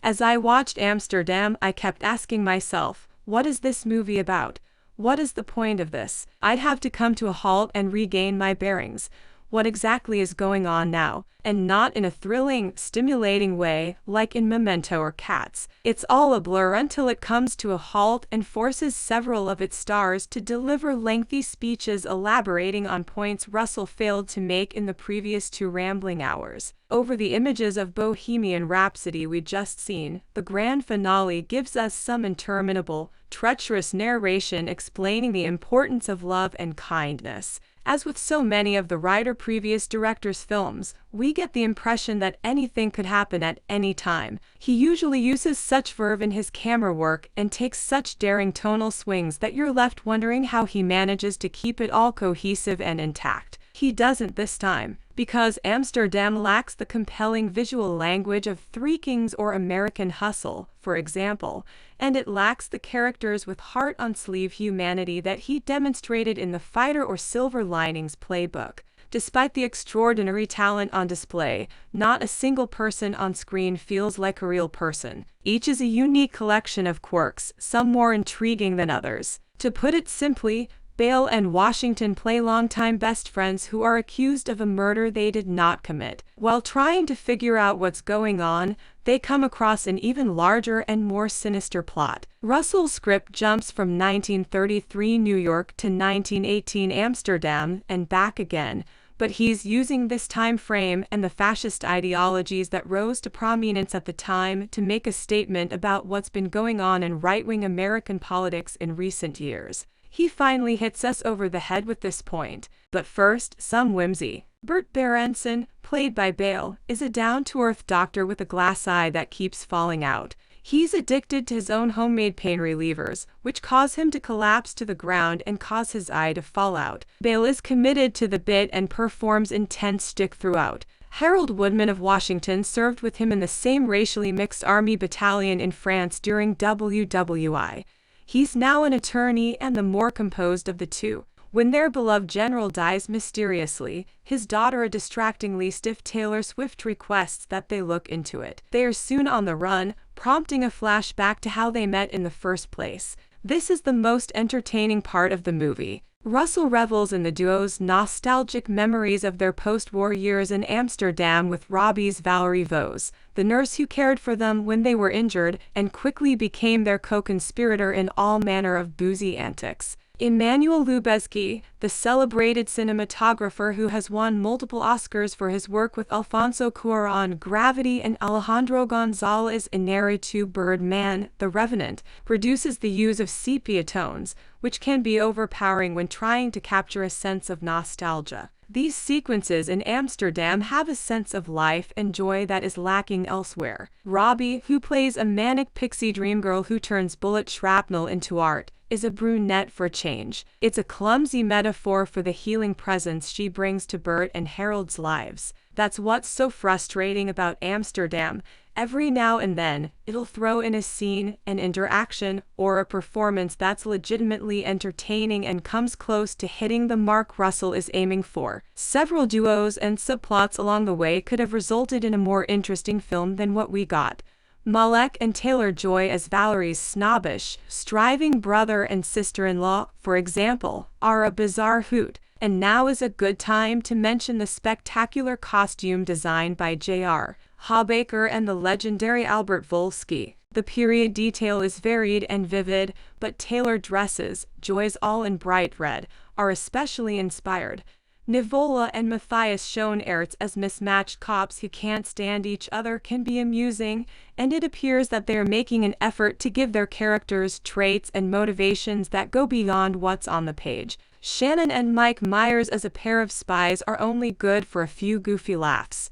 As I watched Amsterdam, I kept asking myself, what is this movie about? What is the point of this? I'd have to come to a halt and regain my bearings. What exactly is going on now? And not in a thrilling, stimulating way like in Memento or Cats. It's all a blur until it comes to a halt and forces several of its stars to deliver lengthy speeches elaborating on points Russell failed to make in the previous 2 rambling hours. Over the images of Bohemian Rhapsody we'd just seen, the grand finale gives us some interminable, treacherous narration explaining the importance of love and kindness. As with so many of the writer's previous director's films, we get the impression that anything could happen at any time. He usually uses such verve in his camera work and takes such daring tonal swings that you're left wondering how he manages to keep it all cohesive and intact. He doesn't this time, because Amsterdam lacks the compelling visual language of Three Kings or American Hustle, for example, and it lacks the characters with heart-on-sleeve humanity that he demonstrated in the Fighter or Silver Linings playbook. Despite the extraordinary talent on display, not a single person on screen feels like a real person. Each is a unique collection of quirks, some more intriguing than others. To put it simply, Bale and Washington play longtime best friends who are accused of a murder they did not commit. While trying to figure out what's going on, they come across an even larger and more sinister plot. Russell's script jumps from 1933 New York to 1918 Amsterdam and back again, but he's using this time frame and the fascist ideologies that rose to prominence at the time to make a statement about what's been going on in right-wing American politics in recent years. He finally hits us over the head with this point. But first, some whimsy. Bert Berenson, played by Bale, is a down-to-earth doctor with a glass eye that keeps falling out. He's addicted to his own homemade pain relievers, which cause him to collapse to the ground and cause his eye to fall out. Bale is committed to the bit and performs intense shtick throughout. Harold Woodman of Washington served with him in the same racially mixed army battalion in France during WWI. He's now an attorney and the more composed of the two. When their beloved general dies mysteriously, his daughter, a distractingly stiff Taylor Swift, requests that they look into it. They are soon on the run, prompting a flashback to how they met in the first place. This is the most entertaining part of the movie. Russell revels in the duo's nostalgic memories of their post-war years in Amsterdam with Robbie's Valerie Vos, the nurse who cared for them when they were injured and quickly became their co-conspirator in all manner of boozy antics. Emmanuel Lubezki, the celebrated cinematographer who has won multiple Oscars for his work with Alfonso Cuarón, Gravity, and Alejandro González Iñárritu, Birdman, The Revenant, produces the use of sepia tones, which can be overpowering when trying to capture a sense of nostalgia. These sequences in Amsterdam have a sense of life and joy that is lacking elsewhere. Robbie, who plays a manic pixie dream girl who turns bullet shrapnel into art, is a brunette for change. It's a clumsy metaphor for the healing presence she brings to Bert and Harold's lives. That's what's so frustrating about Amsterdam. Every now and then, it'll throw in a scene, an interaction, or a performance that's legitimately entertaining and comes close to hitting the mark Russell is aiming for. Several duos and subplots along the way could have resulted in a more interesting film than what we got. Malek and Taylor-Joy as Valerie's snobbish, striving brother and sister-in-law, for example, are a bizarre hoot. And now is a good time to mention the spectacular costume design by J.R. Hawbaker and the legendary Albert Volsky. The period detail is varied and vivid, but Taylor dresses, Joy's all in bright red, are especially inspired. Nivola and Matthias Schoenaerts as mismatched cops who can't stand each other can be amusing, and it appears that they are making an effort to give their characters traits and motivations that go beyond what's on the page. Shannon and Mike Myers as a pair of spies are only good for a few goofy laughs.